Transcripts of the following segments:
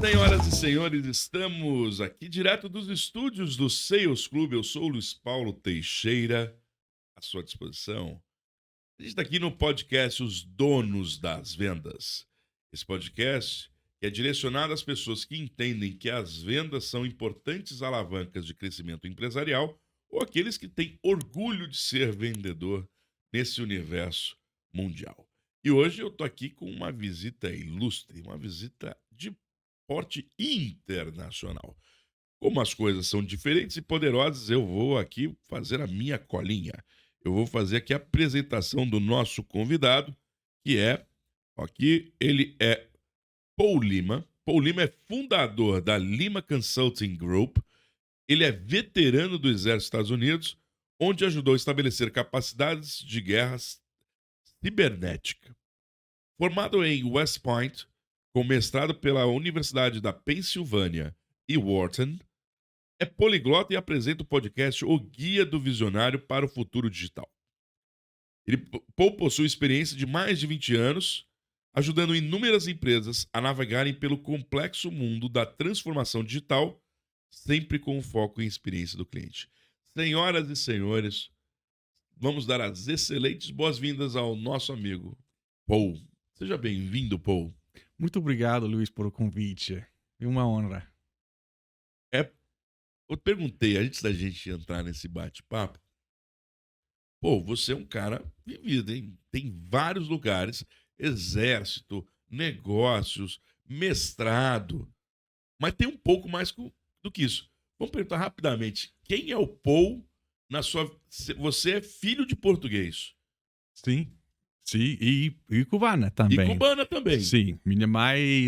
Senhoras e senhores, estamos aqui direto dos estúdios do Sales Club. Eu sou o Luiz Paulo Teixeira, à sua disposição. A gente está aqui no podcast Os Donos das Vendas. Esse podcast é direcionado às pessoas que entendem que as vendas são importantes alavancas de crescimento empresarial ou aqueles que têm orgulho de ser vendedor nesse universo mundial. E hoje eu estou aqui com uma visita ilustre, uma visita de porte internacional. Como as coisas são diferentes e poderosas, eu vou aqui fazer a minha colinha. Eu vou fazer aqui a apresentação do nosso convidado, que é, aqui ele é Paul Lima. Paul Lima é fundador da Lima Consulting Group. Ele é veterano do Exército dos Estados Unidos, onde ajudou a estabelecer capacidades de guerra cibernética. Formado em West Point, com mestrado pela Universidade da Pensilvânia e Wharton, é poliglota e apresenta o podcast O Guia do Visionário para o Futuro Digital. Paul possui experiência de mais de 20 anos, ajudando inúmeras empresas a navegarem pelo complexo mundo da transformação digital, sempre com foco em experiência do cliente. Senhoras e senhores, vamos dar as excelentes boas-vindas ao nosso amigo Paul. Seja bem-vindo, Paul. Muito obrigado, Luiz, por o convite. É uma honra. Eu perguntei, antes da gente entrar nesse bate-papo, pô, você é um cara vivido, hein? Tem vários lugares, exército, negócios, mestrado, mas tem um pouco mais do que isso. Vamos perguntar rapidamente, quem é o Paul na sua... Você é filho de português? Sim. Sim, e cubana também. E cubana também. Sim, minha mãe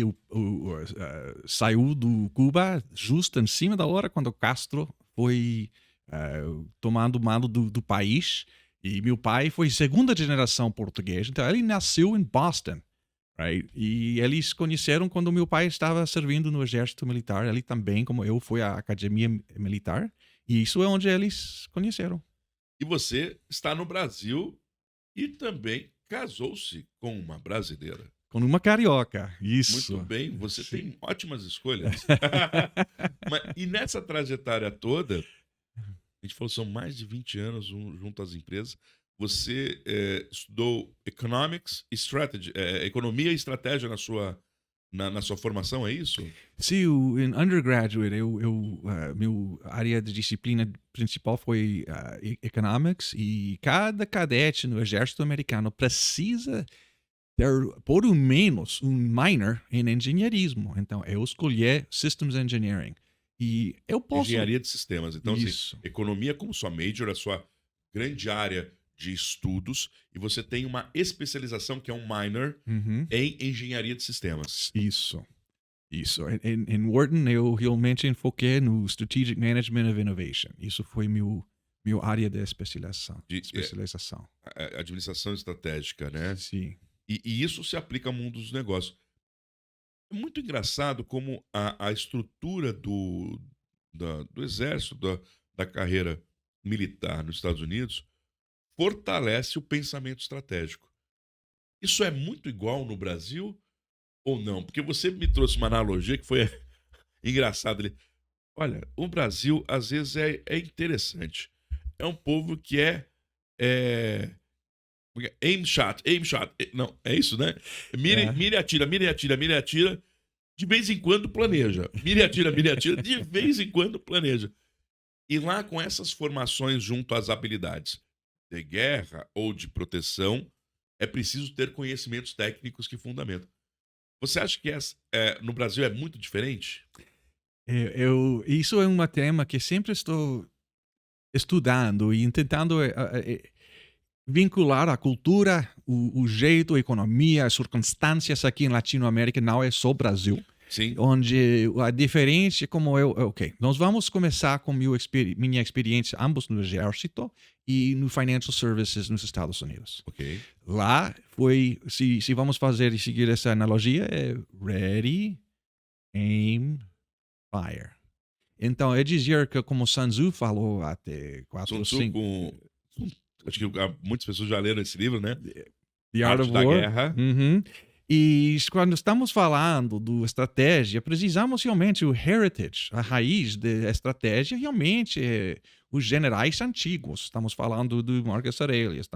saiu do Cuba justo em cima da hora quando Castro foi tomando mando do país. E meu pai foi segunda geração português, então ele nasceu em Boston. Right? E eles conheceram quando meu pai estava servindo no exército militar. Ele também, como eu, foi à academia militar. E isso é onde eles conheceram. E você está no Brasil e também casou-se com uma brasileira. Com uma carioca, isso. Muito bem, você tem ótimas escolhas. E nessa trajetória toda, a gente falou, são mais de 20 anos junto às empresas. Você estudou Economics e Strategy, Economia e Estratégia na sua formação, é isso? Sim, em undergraduate, meu área de disciplina principal foi Economics, e cada cadete no exército americano precisa ter, por lo menos, um minor em engenheirismo. Então, eu escolhi Systems Engineering. E eu posso... Engenharia de sistemas. Então, isso. Assim, economia como sua major, a sua grande área de estudos, e você tem uma especialização que é um minor em engenharia de sistemas. Isso. Em Wharton, eu realmente enfoquei no Strategic Management of Innovation. Isso foi meu área de especialização. Administração estratégica, né? Sim. E isso se aplica ao mundo dos negócios. É muito engraçado como a estrutura do exército, da carreira militar nos Estados Unidos, fortalece o pensamento estratégico. Isso é muito igual no Brasil ou não? Porque você me trouxe uma analogia que foi engraçada. Olha, o Brasil às vezes é interessante. É um povo que aim shot. Não, é isso, né? Mire, atira. De vez em quando planeja. Mire, atira. De vez em quando planeja. E lá com essas formações junto às habilidades de guerra ou de proteção, é preciso ter conhecimentos técnicos que fundamentam. Você acha que no Brasil é muito diferente? Isso é um tema que sempre estou estudando e tentando vincular a cultura, o jeito, a economia, as circunstâncias aqui em Latinoamérica, não é só Brasil. Sim. Onde a diferença, como nós vamos começar com minha experiência ambos no exército e no financial services nos Estados Unidos. Ok. Lá foi, se vamos fazer e seguir essa analogia, é ready, aim, fire. Então, é dizer que, como Sun Tzu falou até 4 ou 5... Acho que muitas pessoas já leram esse livro, né? The Art of da War. Guerra. E quando estamos falando do estratégia, precisamos realmente o heritage, a raiz da estratégia, realmente os generais antigos. Estamos falando do Marcus Aurelius,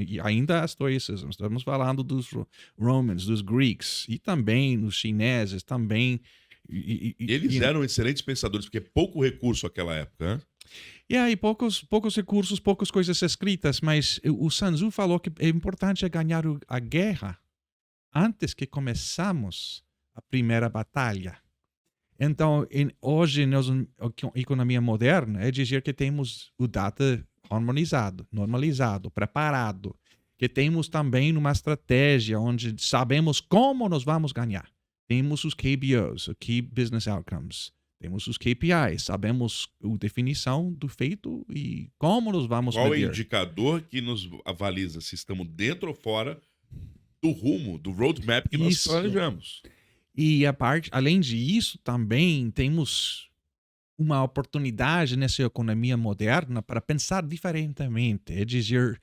e ainda Stoicism, estamos falando dos Romans, dos Greeks, e também dos chineses, também. Eles eram excelentes pensadores, porque pouco recurso naquela época, né? E aí, poucos recursos, poucas coisas escritas, mas o Sun Tzu falou que é importante ganhar a guerra antes que começamos a primeira batalha. Então, hoje, na economia moderna, é dizer que temos o data harmonizado, normalizado, preparado, que temos também uma estratégia onde sabemos como nós vamos ganhar. Temos os KBOs, o Key Business Outcomes, temos os KPIs, sabemos a definição do feito e como nós vamos Qual é o medir. indicador que nos avaliza se estamos dentro ou fora do rumo, do roadmap que nós planejamos? E além disso, também temos uma oportunidade nessa economia moderna para pensar diferentemente. É dizer,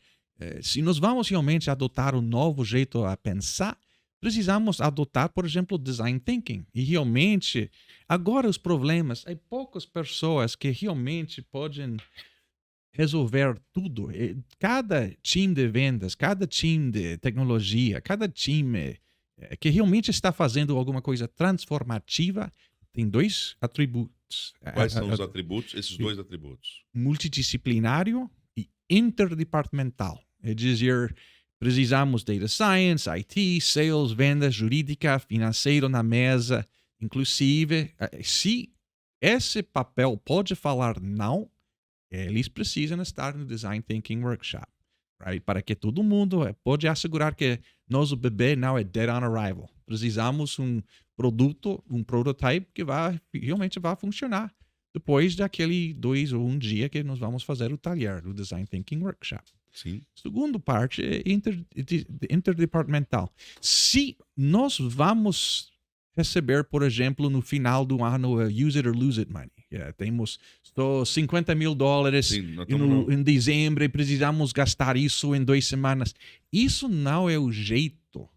se nós vamos realmente adotar um novo jeito a pensar, precisamos adotar, por exemplo, design thinking. E realmente, agora os problemas, há poucas pessoas que realmente podem resolver tudo. Cada time de vendas, cada time de tecnologia, cada time que realmente está fazendo alguma coisa transformativa tem dois atributos. Quais são os atributos? Esses dois atributos. Multidisciplinário e interdepartamental. É dizer, precisamos data science, IT, sales, vendas, jurídica, financeiro na mesa. Inclusive, se esse papel pode falar não, eles precisam estar no Design Thinking Workshop, right? Para que todo mundo pode assegurar que nosso bebê não é dead on arrival. Precisamos um produto, um prototype que realmente vai funcionar depois daquele 2 ou 1 dia que nós vamos fazer o taller do Design Thinking Workshop. Sim. Segunda parte é interdepartamental. Se nós vamos receber, por exemplo, no final do ano, use it or lose it money. Temos só $50 mil em dezembro e precisamos gastar isso em 2 semanas. Isso não é o jeito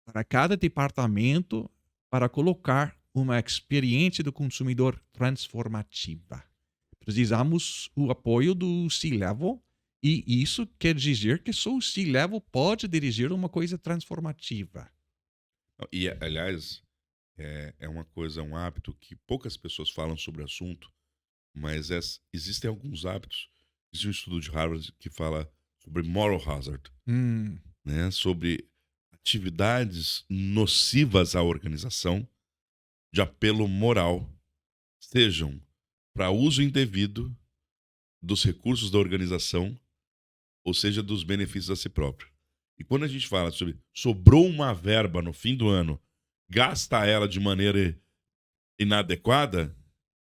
para cada departamento para colocar uma experiência do consumidor transformativa. Precisamos o apoio do C-Level e isso quer dizer que só o C-Level pode dirigir uma coisa transformativa. E, aliás, é uma coisa, um hábito que poucas pessoas falam sobre o assunto, mas existem alguns hábitos. Existe um estudo de Harvard que fala sobre moral hazard, né? Sobre atividades nocivas à organização de apelo moral, sejam para uso indevido dos recursos da organização, ou seja, dos benefícios a si próprio. E quando a gente fala sobre sobrou uma verba no fim do ano, gasta ela de maneira inadequada,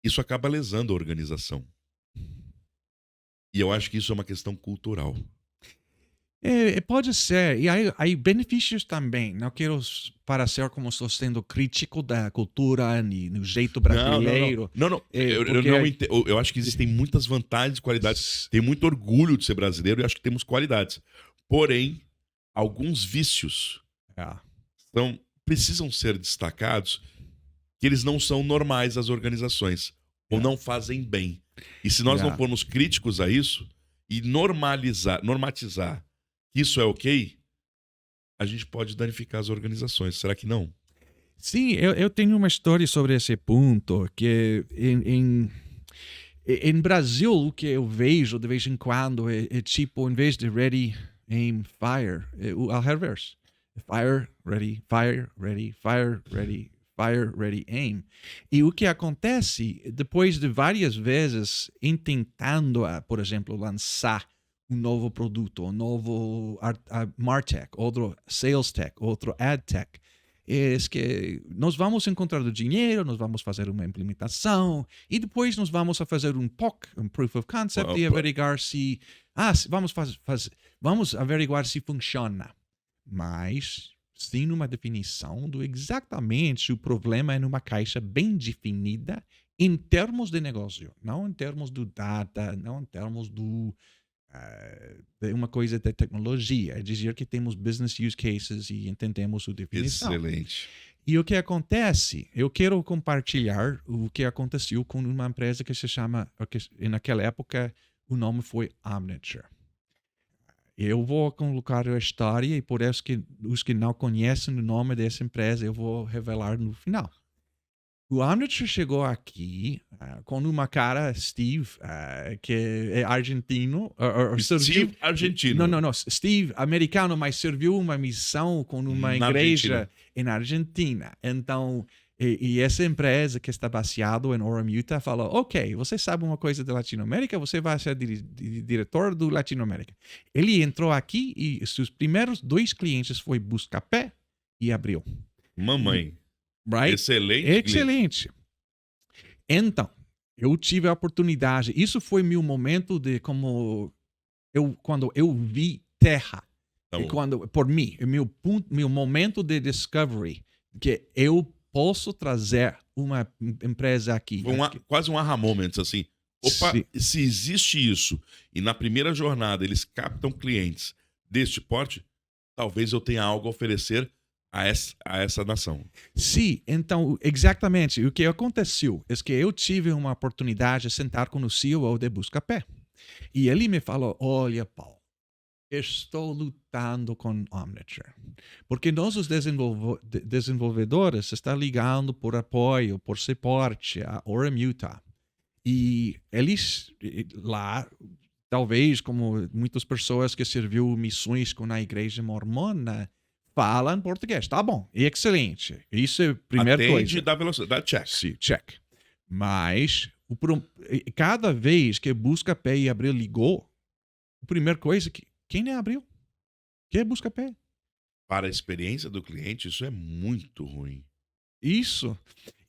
isso acaba lesando a organização. E eu acho que isso é uma questão cultural. Pode ser. E há benefícios também. Não quero parecer como estou sendo crítico da cultura e do jeito brasileiro. Não. Eu acho que existem muitas vantagens e qualidades. Tenho muito orgulho de ser brasileiro e acho que temos qualidades. Porém, alguns vícios precisam ser destacados, que eles não são normais às organizações ou não fazem bem. E se nós não formos críticos a isso e normatizar que isso é ok, a gente pode danificar as organizações. Será que não? Sim, eu tenho uma história sobre esse ponto, que em Brasil, o que eu vejo de vez em quando é tipo, em vez de ready, aim, fire, o reverse. Fire, ready, fire, ready, fire, ready, fire, ready, aim. E o que acontece, depois de várias vezes tentando, por exemplo, lançar um novo produto, um novo MarTech, outro Sales Tech, outro Ad Tech, é que nós vamos encontrar o dinheiro, nós vamos fazer uma implementação e depois nós vamos fazer um POC, um Proof of Concept, e averiguar se vamos averiguar se funciona. Mas sem uma definição do exatamente o problema é numa caixa bem definida em termos de negócio, não em termos do data, não em termos do uma coisa de tecnologia, é dizer que temos business use cases e entendemos a definição. Excelente. E o que acontece, eu quero compartilhar o que aconteceu com uma empresa que se chama, naquela época, o nome foi Omniture. Eu vou colocar a história e por isso que os que não conhecem o nome dessa empresa, eu vou revelar no final. O Omniture chegou aqui com uma cara, Steve, que é argentino. Steve argentino. Não. Steve, americano, mas serviu uma missão com uma Na igreja na Argentina. Então, e essa empresa que está baseada em Orem, Utah, falou, ok, você sabe uma coisa da Latinoamérica, você vai ser diretor do Latinoamérica. Ele entrou aqui e seus primeiros 2 clientes foi Buscapé e Abril. Mamãe. Right? Excelente. Então, eu tive a oportunidade. Isso foi meu momento de quando eu vi terra. Tá Por mim, meu momento de discovery, que eu posso trazer uma empresa aqui. Foi quase um aha moment, assim. Opa, se existe isso e na primeira jornada eles captam clientes deste porte, talvez eu tenha algo a oferecer a essa nação. Sim, então, exatamente. O que aconteceu é que eu tive uma oportunidade de sentar com o CEO de Buscapé. E ele me falou, olha, Paulo, estou lutando com Omniture. Porque nós, os desenvolvedores, estão ligando por apoio, por suporte a Orem, Utah. E eles lá, talvez como muitas pessoas que serviu missões com a igreja mormona, falam português. Tá bom, excelente. Isso é a primeira coisa. Atende da velocidade, check. Sim, check. Mas, cada vez que Buscapé e Abril ligou, a primeira coisa que... Quem é Abril? Quem é Buscapé? Para a experiência do cliente, isso é muito ruim. Isso.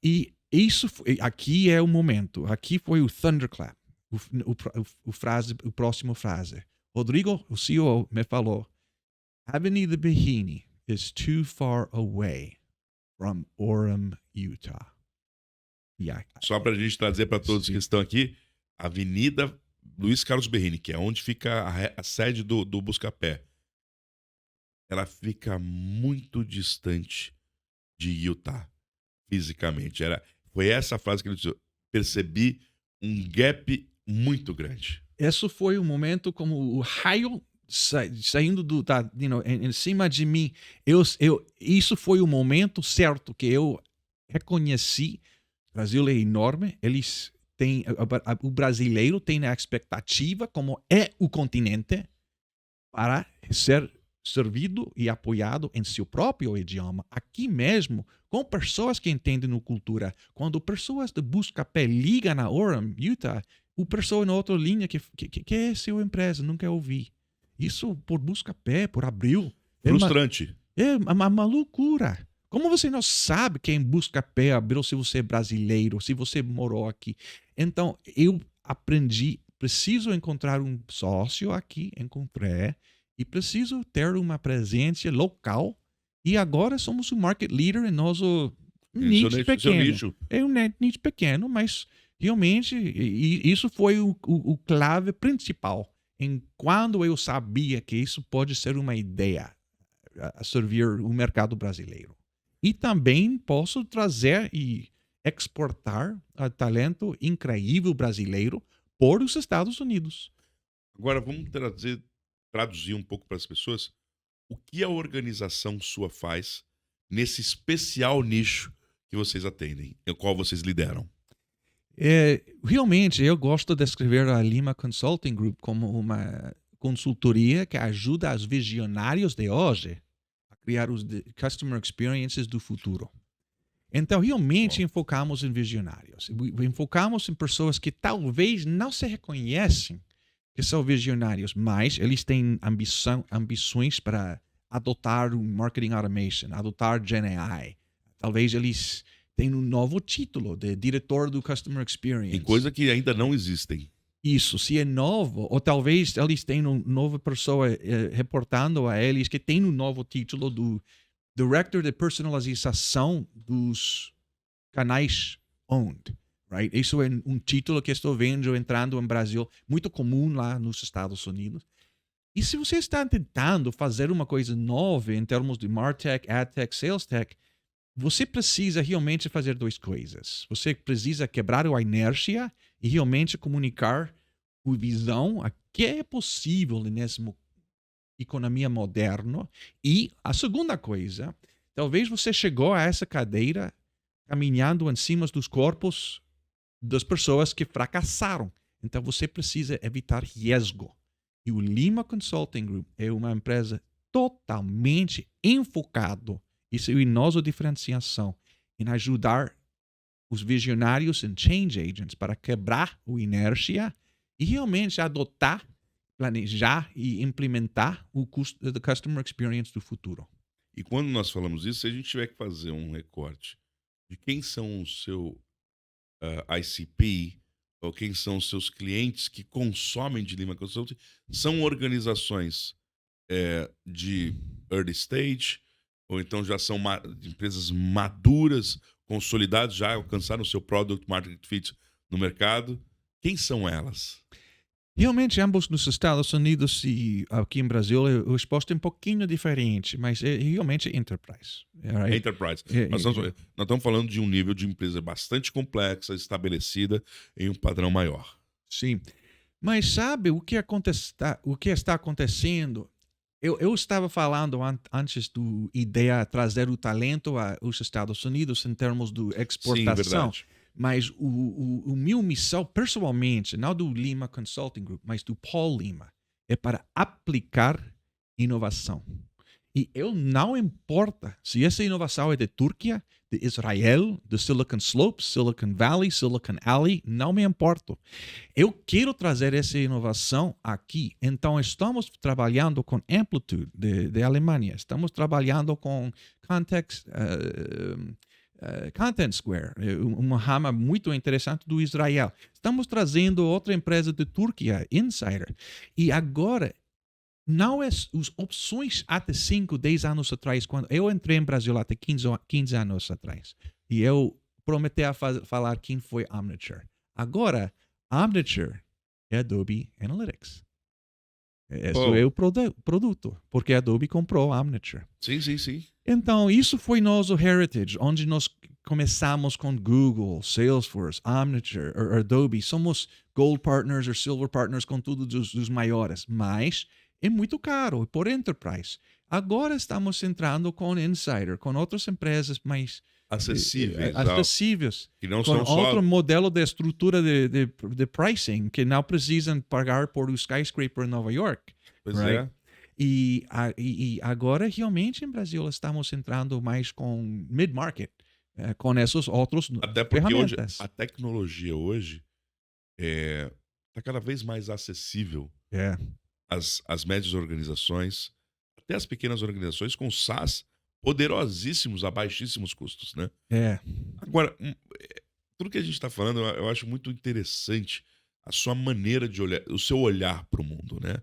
E isso, aqui é o momento. Aqui foi o thunderclap. O próximo frase. Rodrigo, o CEO, me falou, Avenida Bihini is too far away from Orem, Utah. Só para a gente trazer para todos que estão aqui, Avenida Luiz Carlos Berrini, que é onde fica a sede do Buscapé, ela fica muito distante de Utah, fisicamente. Foi essa frase que ele disse, percebi um gap muito grande. Esse foi o momento como o raio saindo em cima de mim. Isso foi o momento certo que eu reconheci. O Brasil é enorme, o brasileiro tem a expectativa, como é o continente, para ser servido e apoiado em seu próprio idioma, aqui mesmo, com pessoas que entendem a cultura. Quando pessoas de Buscapé ligam na Orem, Utah, o pessoa na outra linha que é sua empresa, nunca ouvi. Isso por Buscapé, por Abril. Frustrante. É uma loucura. Como você não sabe quem Buscapé, Abril, se você é brasileiro, se você morou aqui? Então, eu aprendi, preciso encontrar um sócio aqui, encontrei, e preciso ter uma presença local. E agora somos o market leader em nosso nicho pequeno. É um nicho pequeno, mas realmente isso foi o clave principal em quando eu sabia que isso pode ser uma ideia a servir o mercado brasileiro. E também posso trazer e exportar talento incrível brasileiro por os Estados Unidos. Agora vamos traduzir um pouco para as pessoas o que a organização sua faz nesse especial nicho que vocês atendem, o qual vocês lideram. Realmente, eu gosto de descrever a Lima Consulting Group como uma consultoria que ajuda os visionários de hoje a criar os customer experiences do futuro. Então, realmente enfocamos em visionários. Enfocamos em pessoas que talvez não se reconhecem que são visionários, mas eles têm ambições para adotar o marketing automation, adotar Gen AI. Talvez eles tenham um novo título de diretor do Customer Experience. Tem coisa que ainda não existem. Isso, se é novo, ou talvez eles tenham uma nova pessoa reportando a eles que tem um novo título do Director de Personalização dos canais owned. Right? Isso é um título que estou vendo entrando no Brasil, muito comum lá nos Estados Unidos. E se você está tentando fazer uma coisa nova em termos de MarTech, AdTech, SalesTech, você precisa realmente fazer duas coisas. Você precisa quebrar a inércia e realmente comunicar a visão a que é possível nessa economia moderna. E a segunda coisa, talvez você chegou a essa cadeira caminhando em cima dos corpos das pessoas que fracassaram. Então você precisa evitar riesgo. E o Lima Consulting Group é uma empresa totalmente enfocada, isso é a nossa diferenciação, em ajudar os visionários e change agents para quebrar a inércia e realmente adotar, planejar e implementar o Customer Experience do futuro. E quando nós falamos isso, se a gente tiver que fazer um recorte de quem são o seu ICP, ou quem são os seus clientes que consomem de Lima Consulting, são organizações de early stage, ou então já são empresas maduras, consolidadas, já alcançaram o seu product market fit no mercado. Quem são elas? Realmente, ambos nos Estados Unidos e aqui em Brasil, a resposta é um pouquinho diferente, mas é realmente enterprise. Right? Enterprise. Nós estamos falando de um nível de empresa bastante complexa, estabelecida em um padrão maior. Sim. Mas sabe o que está acontecendo? Eu estava falando antes da ideia de trazer o talento aos Estados Unidos em termos de exportação. Sim, verdade. Mas o meu missão, pessoalmente, não do Lima Consulting Group, mas do Paul Lima, é para aplicar inovação. E eu não importa se essa inovação é de Turquia, de Israel, de Silicon Slopes, Silicon Valley, Silicon Alley, não me importo. Eu quero trazer essa inovação aqui. Então, estamos trabalhando com Amplitude, de Alemanha. Estamos trabalhando com Content Square, uma rama muito interessante do Israel. Estamos trazendo outra empresa de Turquia, Insider. E agora, não é as opções até 5, 10 anos atrás, quando eu entrei em Brasil até 15 anos atrás, e eu prometi a falar quem foi Omniture. Agora, Omniture é Adobe Analytics. Esse é o produto, porque a Adobe comprou a Omniture. Sim. Então, isso foi nosso heritage, onde nós começamos com Google, Salesforce, Omniture, Adobe. Somos Gold Partners ou Silver Partners com todos os maiores, mas é muito caro por enterprise. Agora estamos entrando com Insider, com outras empresas mais acessíveis, que não com são só outro modelo de estrutura de pricing, que não precisam pagar por o skyscraper em Nova York. Pois right? é. E agora, realmente, em Brasil, estamos entrando mais com mid-market, com esses outros Até porque hoje, ferramentas. a tecnologia hoje está cada vez mais acessível às médias organizações, até as pequenas organizações com SaaS poderosíssimos a baixíssimos custos, né? Agora, tudo que a gente está falando, eu acho muito interessante a sua maneira de olhar, o seu olhar para o mundo, né?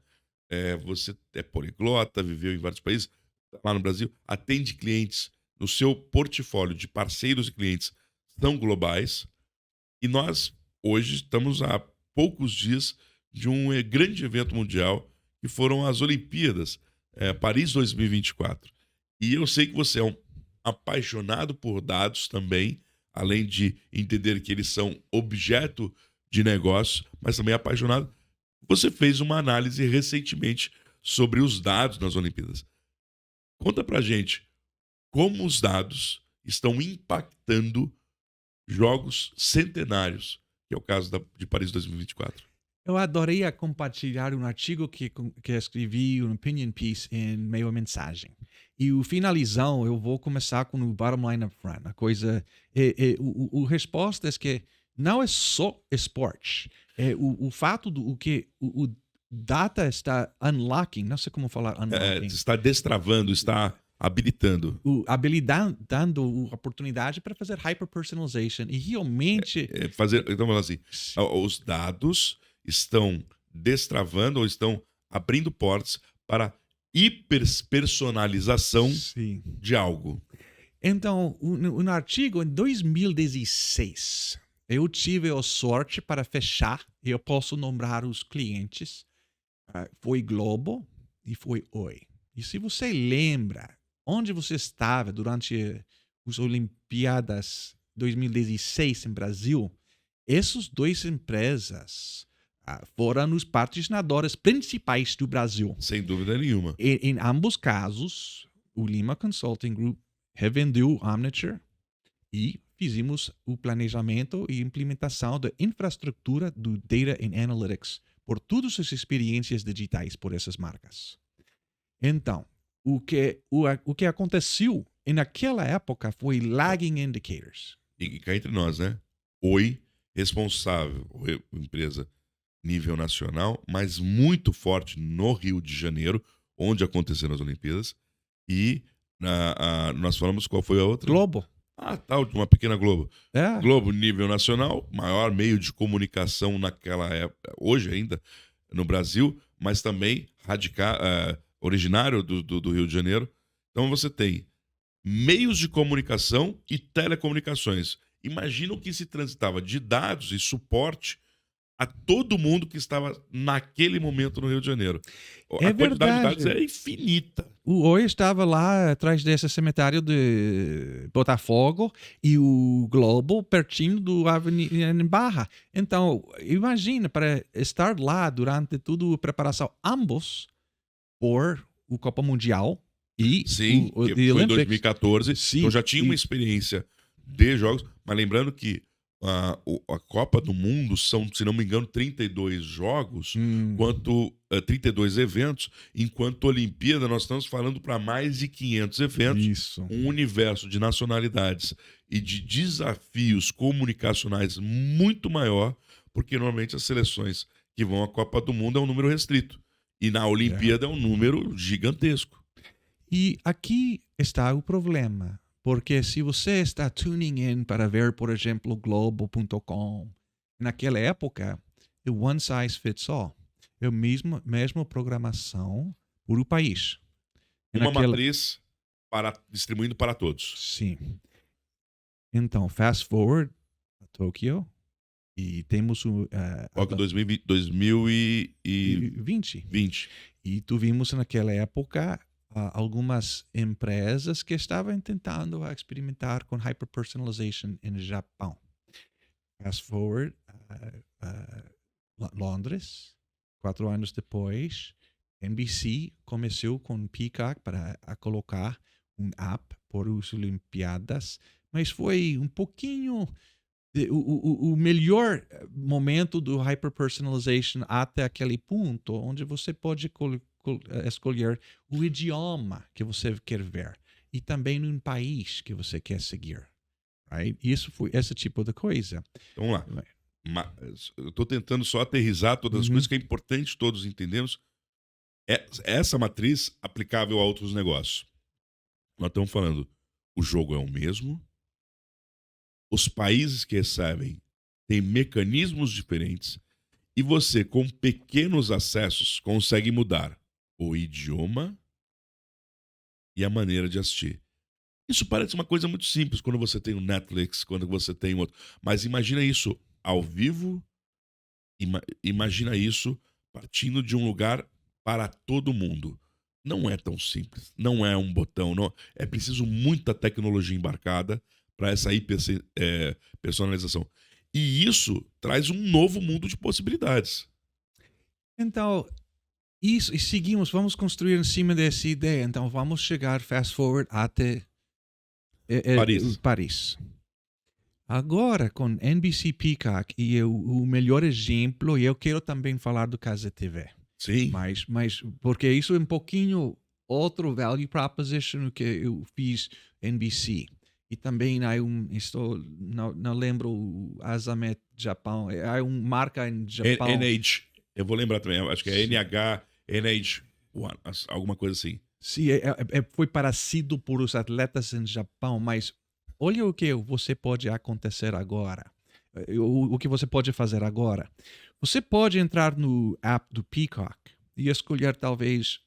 Você é poliglota, viveu em vários países, lá no Brasil, atende clientes, no seu portfólio de parceiros e clientes são globais, e nós hoje estamos há poucos dias de um grande evento mundial que foram as Olimpíadas, Paris 2024. E eu sei que você é um apaixonado por dados também, além de entender que eles são objeto de negócio, mas também apaixonado. Você fez uma análise recentemente sobre os dados nas Olimpíadas. Conta pra gente como os dados estão impactando jogos centenários, que é o caso de Paris 2024. Eu adoraria compartilhar um artigo que escrevi, um opinion piece em meio mensagem. E o finalizão, eu vou começar com o bottom line up front. A coisa, o resposta é que não é só esporte. O fato do que o data está unlocking, não sei como falar unlocking. Está destravando, está habilitando. Dando a oportunidade para fazer hyper-personalization e realmente... Então, falando assim, os dados estão destravando ou estão abrindo portas para hiperpersonalização de algo. Então, um artigo em 2016, eu tive a sorte para fechar, e eu posso nombrar os clientes. Foi Globo e foi Oi. E se você lembra onde você estava durante as Olimpíadas 2016 em Brasil, essas duas empresas foram os patrocinadores principais do Brasil. Sem dúvida nenhuma. Em ambos casos, o Lima Consulting Group revendeu Omniture e fizemos o planejamento e implementação da infraestrutura do Data and Analytics por todas as experiências digitais por essas marcas. Então, o que aconteceu naquela época foi lagging indicators. E cá entre nós, né? Oi, responsável, empresa nível nacional, mas muito forte no Rio de Janeiro, onde aconteceram as Olimpíadas. E nós falamos qual foi a outra? Globo. Tá, uma pequena Globo. É. Globo, nível nacional, maior meio de comunicação naquela época, hoje ainda, no Brasil, mas também originário do Rio de Janeiro. Então você tem meios de comunicação e telecomunicações. Imagina o que se transitava de dados e suporte a todo mundo que estava naquele momento no Rio de Janeiro. A quantidade de dados é infinita. O Oi estava lá atrás desse cemitério de Botafogo e o Globo pertinho do Avenida Barra. Então, imagina, para estar lá durante toda a preparação, ambos por o Copa Mundial e sim, o foi em 2014. Sim, então já tinha uma experiência de jogos, mas lembrando que a Copa do Mundo são, se não me engano, 32 jogos, 32 eventos, enquanto a Olimpíada nós estamos falando para mais de 500 eventos. Isso. Um universo de nacionalidades e de desafios comunicacionais muito maior, porque normalmente as seleções que vão à Copa do Mundo é um número restrito. E na Olimpíada é um número gigantesco. E aqui está o problema. Porque se você está tuning in para ver, por exemplo, Globo.com, naquela época, é one size fits all. É a mesma programação por o país. Uma matriz distribuindo para todos. Sim. Então, fast forward a Tóquio e temos o... Tóquio 2020. E tuvimos naquela época algumas empresas que estavam tentando experimentar com hyper-personalization no Japão. Fast forward, Londres, 4 anos depois, NBC começou com Peacock para colocar um app por as Olimpíadas, mas foi um pouquinho o melhor momento do hyper-personalization até aquele ponto, onde você pode escolher o idioma que você quer ver e também um país que você quer seguir. Right? Isso foi esse tipo de coisa. Vamos lá. Eu estou tentando só aterrissar todas as coisas que é importante todos entendermos. Essa matriz aplicável a outros negócios. Nós estamos falando, o jogo é o mesmo, os países que recebem têm mecanismos diferentes e você, com pequenos acessos, consegue mudar o idioma e a maneira de assistir. Isso parece uma coisa muito simples quando você tem um Netflix, quando você tem outro. Mas imagina isso ao vivo, imagina isso partindo de um lugar para todo mundo. Não é tão simples, não é um botão, não. É preciso muita tecnologia embarcada para essa personalização. E isso traz um novo mundo de possibilidades. Então, isso, e seguimos, vamos construir em cima dessa ideia. Então, vamos chegar fast forward até Paris. Agora, com NBC Peacock e o melhor exemplo, e eu quero também falar do Casa TV. Sim. Mas porque isso é um pouquinho outro value proposition que eu fiz NBC. E também há não lembro o Azamet Japão, há uma marca em Japão. NH, eu vou lembrar também, acho que é NH, alguma coisa assim. Sim, foi parecido por os atletas em Japão, mas olha o que você pode acontecer agora. O que você pode fazer agora. Você pode entrar no app do Peacock e escolher talvez,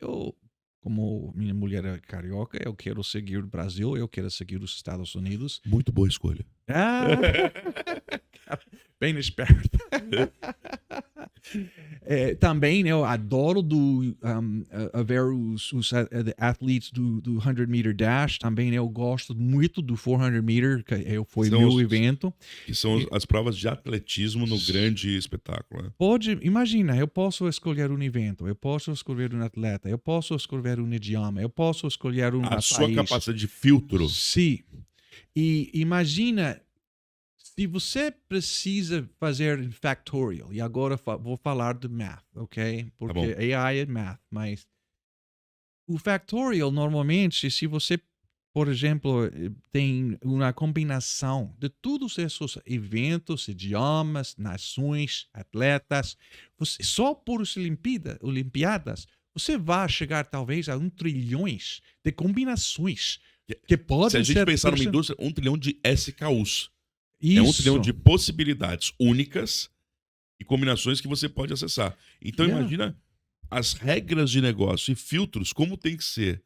como minha mulher é carioca, eu quero seguir o Brasil, eu quero seguir os Estados Unidos. Muito boa escolha. Bem esperto. Também eu adoro a ver os atletas do 100 meter dash. Também eu gosto muito do 400 meter, que foi meu evento. Que são as provas de atletismo no grande espetáculo. Né? Imagina, eu posso escolher um evento, eu posso escolher um atleta, eu posso escolher um idioma, eu posso escolher um país. A sua capacidade de filtro. Sim. E imagina, se você precisa fazer factorial, e agora vou falar de math, ok? Porque AI é math, mas o factorial, normalmente, se você, por exemplo, tem uma combinação de todos esses eventos, idiomas, nações, atletas, só por as Olimpíadas, você vai chegar talvez a 1 trilhão de combinações que podem ser... Se a gente pensar numa indústria, 1 trilhão de SKUs. Isso. É 1 trilhão de possibilidades únicas e combinações que você pode acessar. Então imagina as regras de negócio e filtros, como tem que ser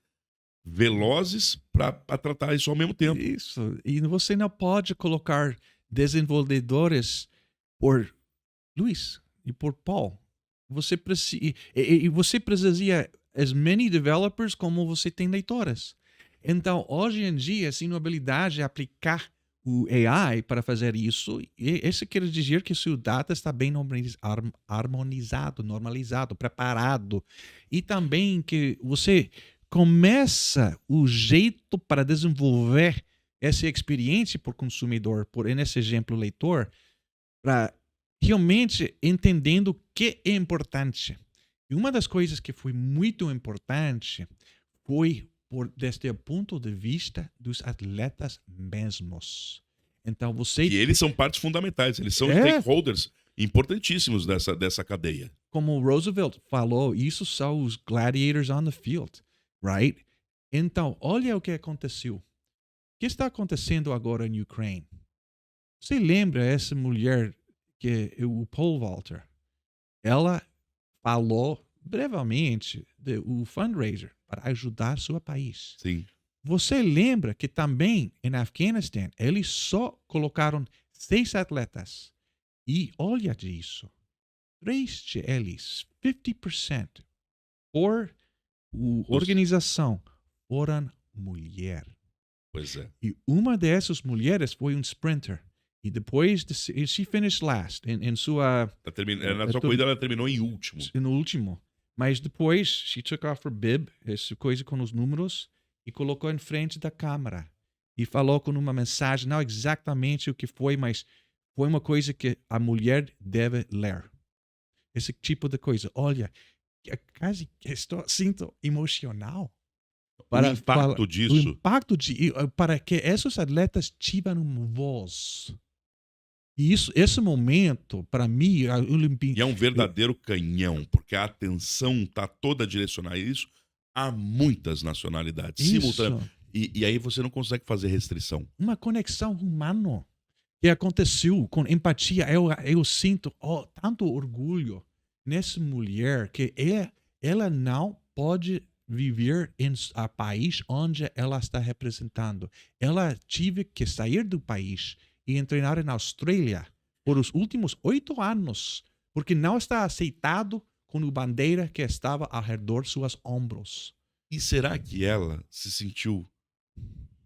velozes para tratar isso ao mesmo tempo. Isso. E você não pode colocar desenvolvedores por Luiz e por Paul. Você precisa as many developers como você tem leitores. Então, hoje em dia, essa inabilidade de aplicar o AI para fazer isso, isso quer dizer que seu data está bem harmonizado, normalizado, preparado. E também que você começa o jeito para desenvolver essa experiência por consumidor, nesse exemplo leitor, para realmente entendendo o que é importante. E uma das coisas que foi muito importante foi desde o ponto de vista dos atletas mesmos. Então você... E eles são partes fundamentais, eles são stakeholders importantíssimos dessa cadeia. Como Roosevelt falou, isso são os gladiators on the field, right? Então, olha o que aconteceu. O que está acontecendo agora em Ucrânia? Você lembra essa mulher, o Paul Walter? Ela falou brevemente do fundraiser para ajudar seu país. Sim. Você lembra que também em Afeganistão eles só colocaram 6 atletas. E olha disso. 3 de eles, 50%, por organização, foram mulher. Pois é. E uma dessas mulheres foi um sprinter. E depois, she finished last. Na sua corrida ela terminou em último. No último. Mas depois, she took off her bib, essa coisa com os números, e colocou em frente da câmera. E falou com uma mensagem, não exatamente o que foi, mas foi uma coisa que a mulher deve ler. Esse tipo de coisa. Olha, quase sinto emocional. O impacto disso. O impacto para que esses atletas tiveram uma voz. E esse momento, para mim... E é um verdadeiro canhão, porque a atenção está toda direcionada a isso a muitas nacionalidades simultâneamente. E aí você não consegue fazer restrição. Uma conexão humana que aconteceu com empatia. Eu sinto tanto orgulho nessa mulher que ela não pode viver em um país onde ela está representando. Ela teve que sair do país e treinar na Austrália por os últimos 8 anos, porque não está aceitado com a bandeira que estava ao redor de seus ombros. E será que ela se sentiu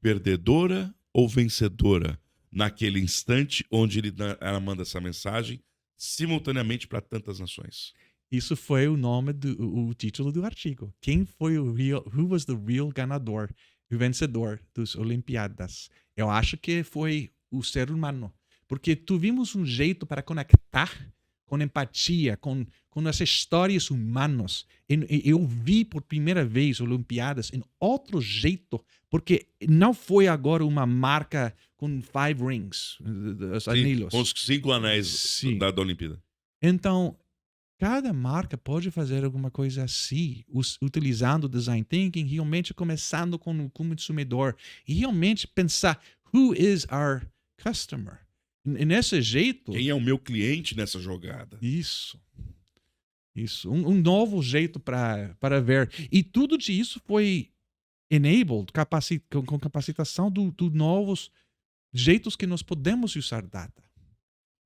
perdedora ou vencedora naquele instante onde ela manda essa mensagem simultaneamente para tantas nações? Isso foi o nome o título do artigo. Quem foi who was the real ganador, o vencedor das Olimpíadas? Eu acho que foi o ser humano, porque tivemos um jeito para conectar com empatia, com essas histórias humanas. Eu vi por primeira vez Olimpíadas em outro jeito, porque não foi agora uma marca com 5 rings, os anilhos. Com os 5 anéis da Olimpíada. Então, cada marca pode fazer alguma coisa assim, utilizando design thinking, realmente começando com o consumidor e realmente pensar, who is our customer? E nesse jeito... Quem é o meu cliente nessa jogada? Isso. Um novo jeito para ver. E tudo disso foi enabled, com capacitação de novos jeitos que nós podemos usar data.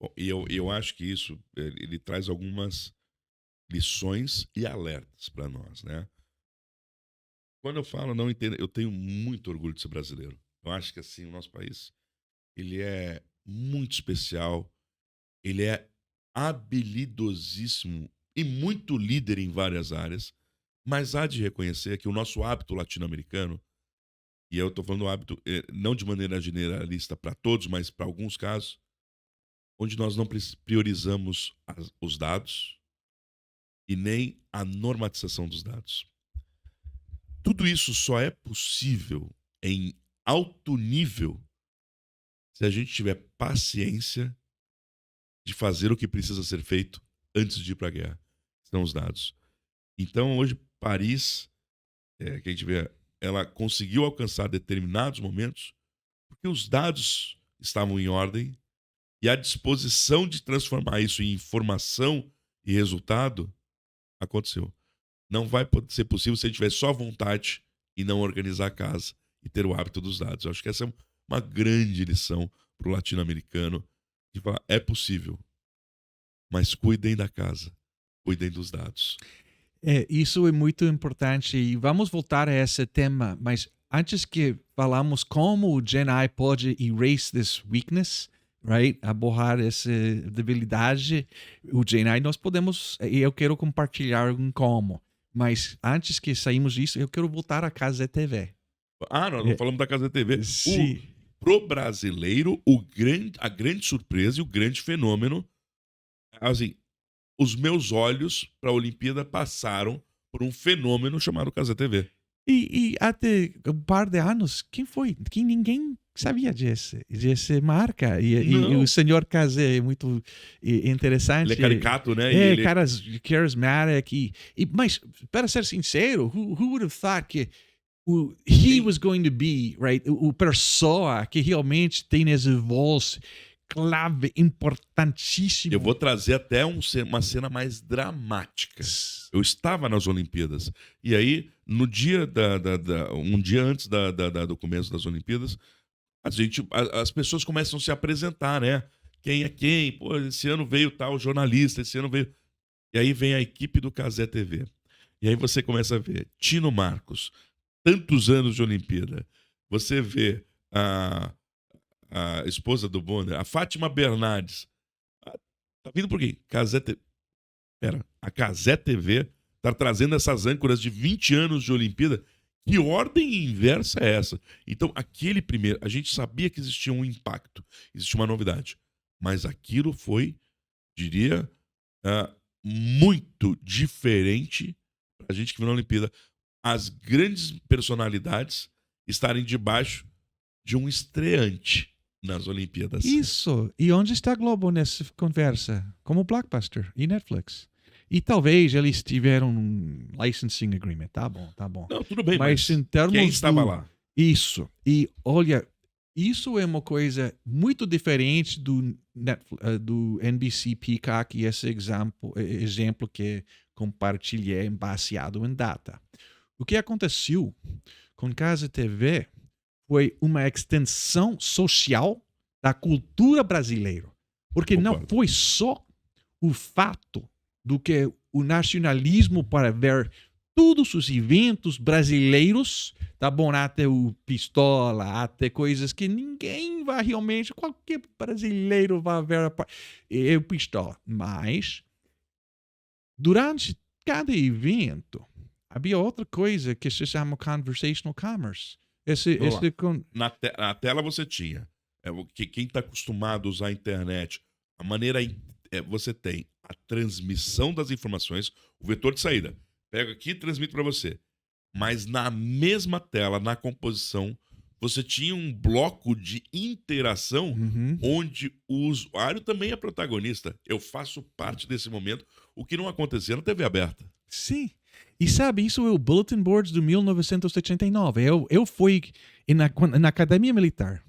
Bom, e eu acho que isso ele traz algumas lições e alertas para nós, né? Quando eu falo não entendo, eu tenho muito orgulho de ser brasileiro. Eu acho que assim o nosso país ele é muito especial, ele é habilidosíssimo e muito líder em várias áreas, mas há de reconhecer que o nosso hábito latino-americano, e eu estou falando hábito não de maneira generalista para todos, mas para alguns casos, onde nós não priorizamos os dados e nem a normatização dos dados. Tudo isso só é possível em alto nível se a gente tiver paciência de fazer o que precisa ser feito antes de ir para a guerra. São os dados. Então, hoje, Paris, que a gente vê, ela conseguiu alcançar determinados momentos porque os dados estavam em ordem e a disposição de transformar isso em informação e resultado aconteceu. Não vai ser possível se a gente tiver só vontade e não organizar a casa e ter o hábito dos dados. Eu acho que essa é uma grande lição para o latino-americano de falar, é possível, mas cuidem da casa, cuidem dos dados. Isso é muito importante e vamos voltar a esse tema, mas antes que falamos como o GenAI pode erase this weakness, right? A borrar essa debilidade, o GenAI nós podemos, e eu quero compartilhar um como, mas antes que saímos disso, eu quero voltar à Casa TV. Nós não falamos da Casa TV. Sim. Pro brasileiro, a grande surpresa e o grande fenômeno, assim, os meus olhos para a Olimpíada passaram por um fenômeno chamado Casa TV. E até um par de anos, quem foi? Que ninguém sabia dessa marca. E o senhor Casé é muito interessante. Ele é caricato, né? Caras charismatic. Mas, para ser sincero, who would have thought que he was going to be, right? O pessoa que realmente tem essa voz clave, importantíssimo. Eu vou trazer até uma cena mais dramática. Eu estava nas Olimpíadas. E aí, no dia um dia antes do começo das Olimpíadas, as pessoas começam a se apresentar, né? Quem é quem? Pô, esse ano veio tal jornalista, esse ano veio... E aí vem a equipe do Casé TV. E aí você começa a ver Tino Marcos, tantos anos de Olimpíada. Você vê a esposa do Bonner, a Fátima Bernardes. Tá vindo por quê? Casé TV. A Casé TV tá trazendo essas âncoras de 20 anos de Olimpíada. Que ordem inversa é essa? Então, aquele primeiro, a gente sabia que existia um impacto, existia uma novidade. Mas aquilo foi, diria, muito diferente pra gente que viu na Olimpíada. As grandes personalidades estarem debaixo de um estreante nas Olimpíadas. Isso. E onde está a Globo nessa conversa? Como Blockbuster e Netflix. E talvez eles tiveram um licensing agreement. Tá bom. Não, tudo bem, mas em termos quem estava lá? Isso. E olha, isso é uma coisa muito diferente do NBC Peacock e esse exemplo que compartilhei baseado em data. O que aconteceu com Casa TV foi uma extensão social da cultura brasileira. Porque não foi só o fato do que o nacionalismo para ver todos os eventos brasileiros, tá bom? Até o Pistola, até coisas que ninguém vai realmente, qualquer brasileiro vai ver o Pistola. Mas, durante cada evento, havia outra coisa que se chama Conversational Commerce. Na tela você tinha. Quem está acostumado a usar a internet, a maneira você tem a transmissão das informações, o vetor de saída. Pega aqui e transmito para você. Mas na mesma tela, na composição, você tinha um bloco de interação onde o usuário também é protagonista. Eu faço parte desse momento, o que não acontecia na TV aberta. Sim. E sabe, isso é o Bulletin Boards de 1989. Eu fui na Academia Militar.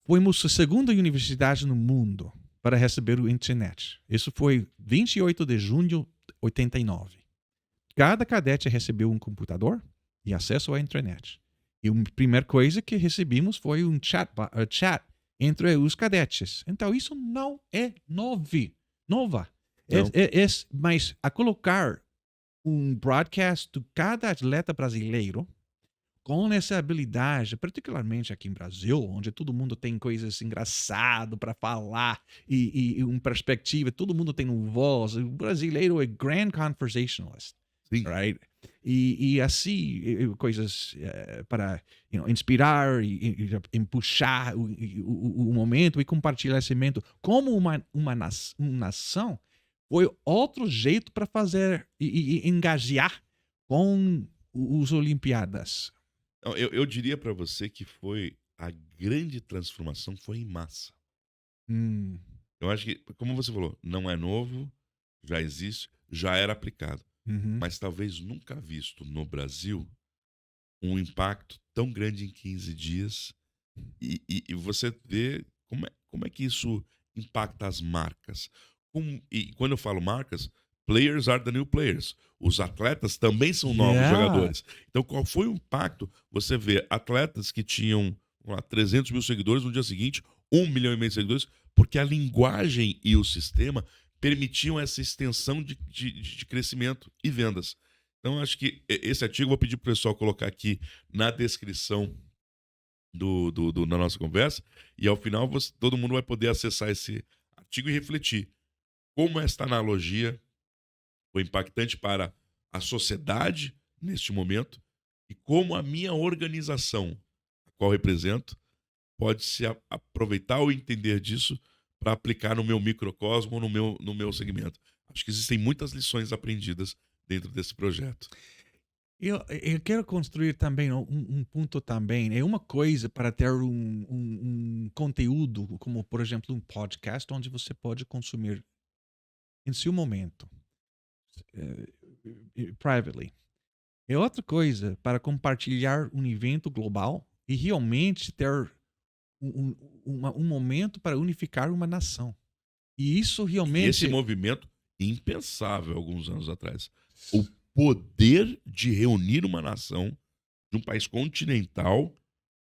Fomos a segunda universidade no mundo para receber o internet. Isso foi 28 de junho de 89. Cada cadete recebeu um computador e acesso à internet. E a primeira coisa que recebemos foi um chat entre os cadetes. Então, isso não é nova. Não. Mas a colocar um broadcast de cada atleta brasileiro com essa habilidade, particularmente aqui em Brasil, onde todo mundo tem coisas engraçadas para falar e uma perspectiva, todo mundo tem uma voz. O brasileiro é grand conversationalist, Sim. right? E assim, coisas para inspirar e empuxar o momento e compartilhar esse momento como uma nação, foi outro jeito para fazer e engajar com os Olimpíadas. Não, eu diria para você que foi a grande transformação foi em massa. Hum, Eu acho que, como você falou, não é novo, já existe, já era aplicado. uhum. Mas talvez nunca visto no Brasil um impacto tão grande em 15 dias. E você vê como é que isso impacta as marcas. E quando eu falo marcas, players are the new players. Os atletas também são novos Yeah. jogadores. Então, qual foi o impacto? Você vê atletas que tinham, vamos lá, 300 mil seguidores no dia seguinte, 1,5 milhão de seguidores, porque a linguagem e o sistema permitiam essa extensão de crescimento e vendas. Então, acho que esse artigo eu vou pedir para o pessoal colocar aqui na descrição da nossa conversa, e ao final todo mundo vai poder acessar esse artigo e refletir como esta analogia foi impactante para a sociedade neste momento e como a minha organização, a qual represento, pode se aproveitar ou entender disso para aplicar no meu microcosmo ou no meu segmento. Acho que existem muitas lições aprendidas dentro desse projeto. Eu quero construir também um ponto também. É uma coisa para ter um conteúdo, como, por exemplo, um podcast, onde você pode consumir em seu momento, privately. É outra coisa para compartilhar um evento global e realmente ter um momento para unificar uma nação. E isso E realmente... esse movimento impensável alguns anos atrás. O poder de reunir uma nação de um país continental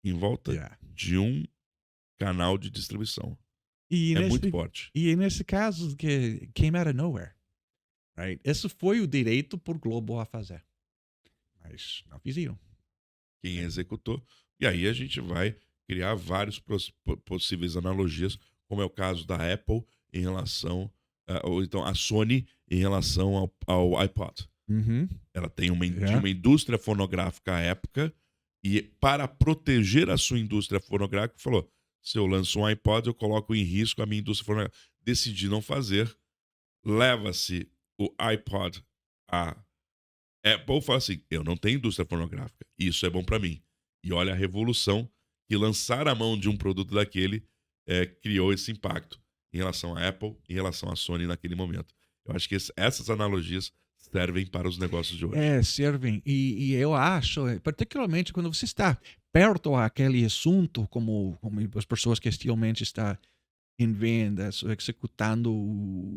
em volta Yeah. de um canal de distribuição. E É nesse, muito forte. E nesse caso, que came out of nowhere. Right? Esse foi o direito por Globo a fazer. Mas não fizeram. Quem executou. E aí a gente vai criar vários possíveis analogias, como é o caso da Apple em relação, ou então a Sony em relação ao iPod. Uhum. Ela tem tinha Yeah. uma indústria fonográfica à época e para proteger a sua indústria fonográfica falou, se eu lanço um iPod eu coloco em risco a minha indústria fonográfica. Decidi não fazer. Leva-se o iPod a Apple fala assim, eu não tenho indústria fonográfica, isso é bom para mim. E olha a revolução que lançar a mão de um produto daquele criou esse impacto em relação à Apple, em relação à Sony naquele momento. Eu acho que essas analogias servem para os negócios de hoje. Servem. E eu acho, particularmente quando você está perto àquele assunto, como as pessoas que realmente estão em vendas, executando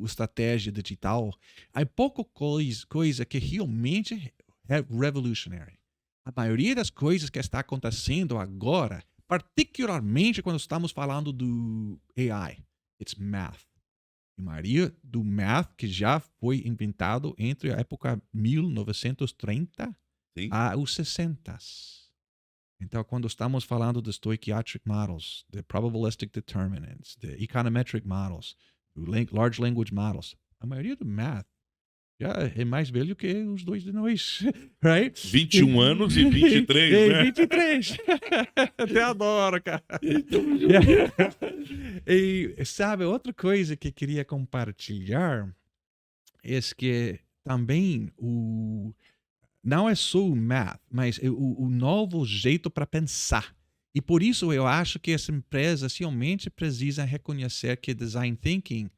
a estratégia digital, há pouca coisa que realmente é revolutionary. A maioria das coisas que está acontecendo agora, particularmente quando estamos falando do AI, it's math. A maioria do math que já foi inventado entre a época 1930 Sim. aos 60. Então, quando estamos falando de stochastic models, de probabilistic determinants, de econometric models, do large language models, a maioria do math já é mais velho que os dois de nós, right? 21 anos e 23, né? 23. Até adoro, cara. E sabe, outra coisa que queria compartilhar é que também não é só o math, mas o novo jeito para pensar. E por isso eu acho que essa empresa realmente precisa reconhecer que design thinking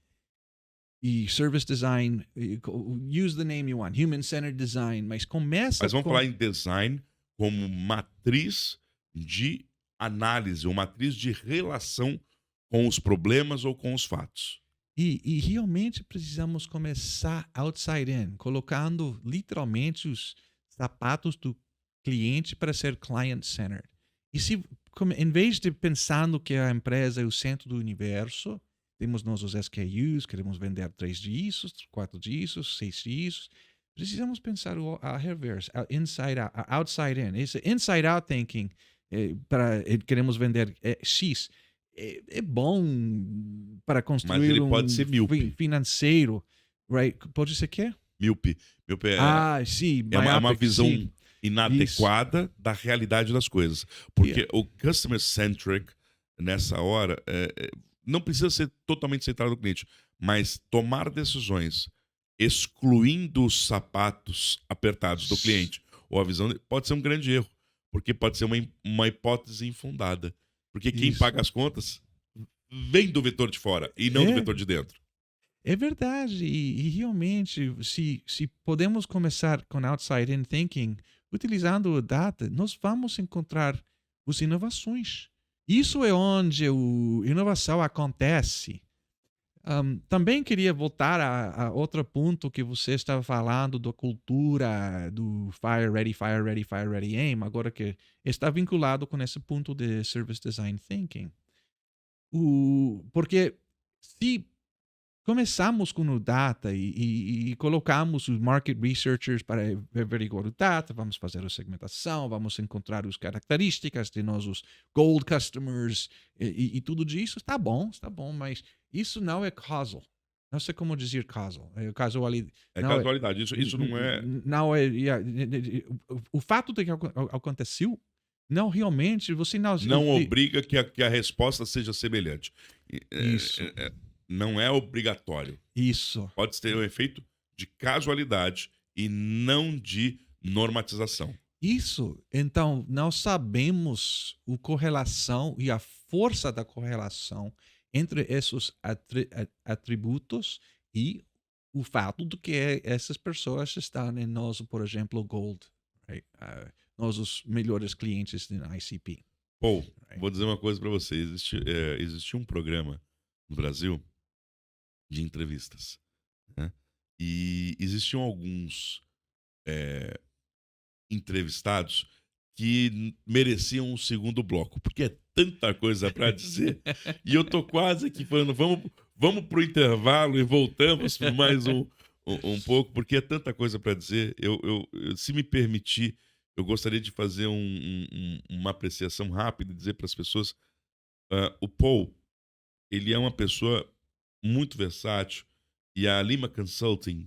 e service design, use the name you want, human-centered design, mas começa... Mas vamos falar em design como matriz de análise, ou matriz de relação com os problemas ou com os fatos. E realmente precisamos começar outside in, colocando literalmente os sapatos do cliente para ser client-centered. E se em vez de pensando que a empresa é o centro do universo, temos nossos SKUs, queremos vender 3 disso, 4 disso, 6 disso. Precisamos pensar a reverse, a inside out, a outside in. Esse inside out thinking, queremos vender X, é bom para Mas construir ele pode ser míope. financeiro, right? Pode ser quê? Míope. Míope Sim, é uma myopic, visão sim. inadequada da realidade das coisas. Porque o customer centric, nessa hora, não precisa ser totalmente centrado no cliente, mas tomar decisões excluindo os sapatos apertados do cliente ou a visão pode ser um grande erro, porque pode ser uma hipótese infundada. Porque quem Isso. paga as contas vem do vetor de fora e não do vetor de dentro. É verdade, e realmente, se podemos começar com outside-in thinking, utilizando o data, nós vamos encontrar as inovações. Isso é onde a inovação acontece. Também queria voltar a outro ponto que você estava falando da cultura do Fire Ready, Fire Ready, Fire Ready Aim, agora que está vinculado com esse ponto de Service Design Thinking. Porque se começamos com o data e colocamos os market researchers para averiguar o data, vamos fazer a segmentação, vamos encontrar as características de nossos gold customers e tudo disso, está bom, mas isso não é causal. Não sei como dizer causal. É casualidade. Casualidade. Isso não é. Não é. O fato de que aconteceu, não realmente, você não. Não obriga que a resposta seja semelhante. Isso. Não é obrigatório. Isso. Pode ter um efeito de casualidade e não de normatização. Isso. Então, nós sabemos a correlação e a força da correlação entre esses atributos e o fato de que essas pessoas estão em nosso, por exemplo, Gold, right? Nossos melhores clientes no ICP. Paul, vou dizer uma coisa para você. Existe um programa no Brasil de entrevistas, né? E existiam alguns entrevistados que mereciam um segundo bloco, porque é tanta coisa para dizer. E eu tô quase aqui falando, vamos pro intervalo e voltamos por mais um pouco, porque é tanta coisa para dizer. Se me permitir, eu gostaria de fazer uma apreciação rápida e dizer para as pessoas, o Paul, ele é uma pessoa muito versátil, e a Lima Consulting,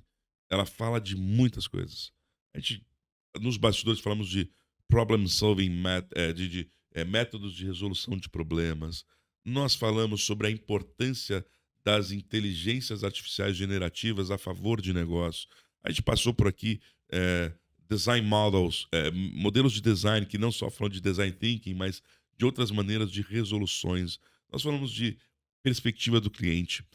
ela fala de muitas coisas. A gente, nos bastidores, falamos de problem solving, métodos de resolução de problemas. Nós falamos sobre a importância das inteligências artificiais generativas a favor de negócios. A gente passou por aqui design models, modelos de design que não só falam de design thinking, mas de outras maneiras de resoluções. Nós falamos de perspectiva do cliente.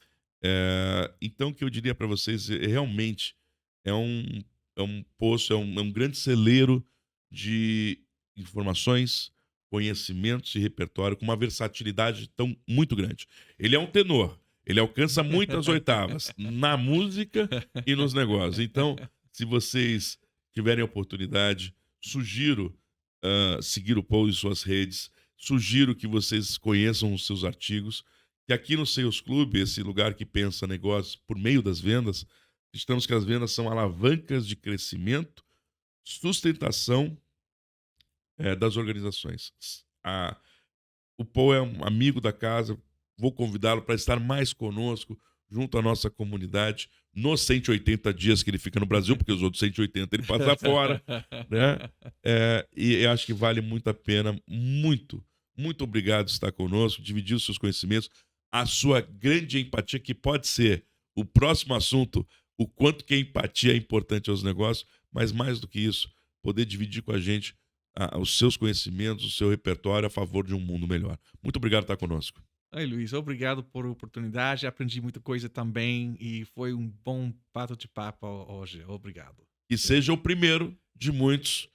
Então, o que eu diria para vocês realmente é um poço, é um grande celeiro de informações, conhecimentos e repertório com uma versatilidade muito grande. Ele é um tenor, ele alcança muitas oitavas na música e nos negócios. Então, se vocês tiverem a oportunidade, sugiro seguir o Paul em suas redes, sugiro que vocês conheçam os seus artigos, que aqui no Sales Club, esse lugar que pensa negócios por meio das vendas, acreditamos que as vendas são alavancas de crescimento, sustentação das organizações. O Paul é um amigo da casa, vou convidá-lo para estar mais conosco, junto à nossa comunidade, nos 180 dias que ele fica no Brasil, porque os outros 180 ele passa fora, né? E eu acho que vale muito a pena, muito obrigado por estar conosco, dividir os seus conhecimentos, a sua grande empatia, que pode ser o próximo assunto, o quanto que a empatia é importante aos negócios, mas mais do que isso, poder dividir com a gente os seus conhecimentos, o seu repertório a favor de um mundo melhor. Muito obrigado por estar conosco. Oi, Luiz, obrigado por a oportunidade, aprendi muita coisa também e foi um bom bate-papo hoje, obrigado. E seja o primeiro de muitos.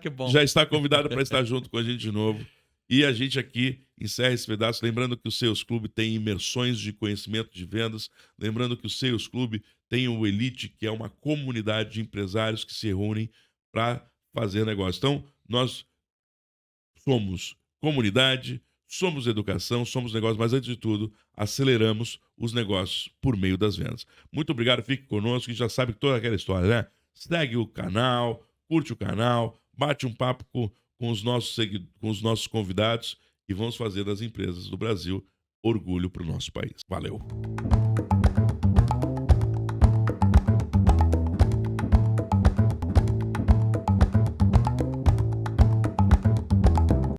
Que bom. Já está convidado para estar junto com a gente de novo. E a gente aqui encerra esse pedaço, lembrando que o Sales Club tem imersões de conhecimento de vendas, lembrando que o Sales Club tem o Elite, que é uma comunidade de empresários que se reúnem para fazer negócio. Então, nós somos comunidade, somos educação, somos negócios, mas antes de tudo, aceleramos os negócios por meio das vendas. Muito obrigado, fique conosco e já sabe toda aquela história, né? Segue o canal, curte o canal, bate um papo com os nossos convidados e vamos fazer das empresas do Brasil orgulho para o nosso país. Valeu!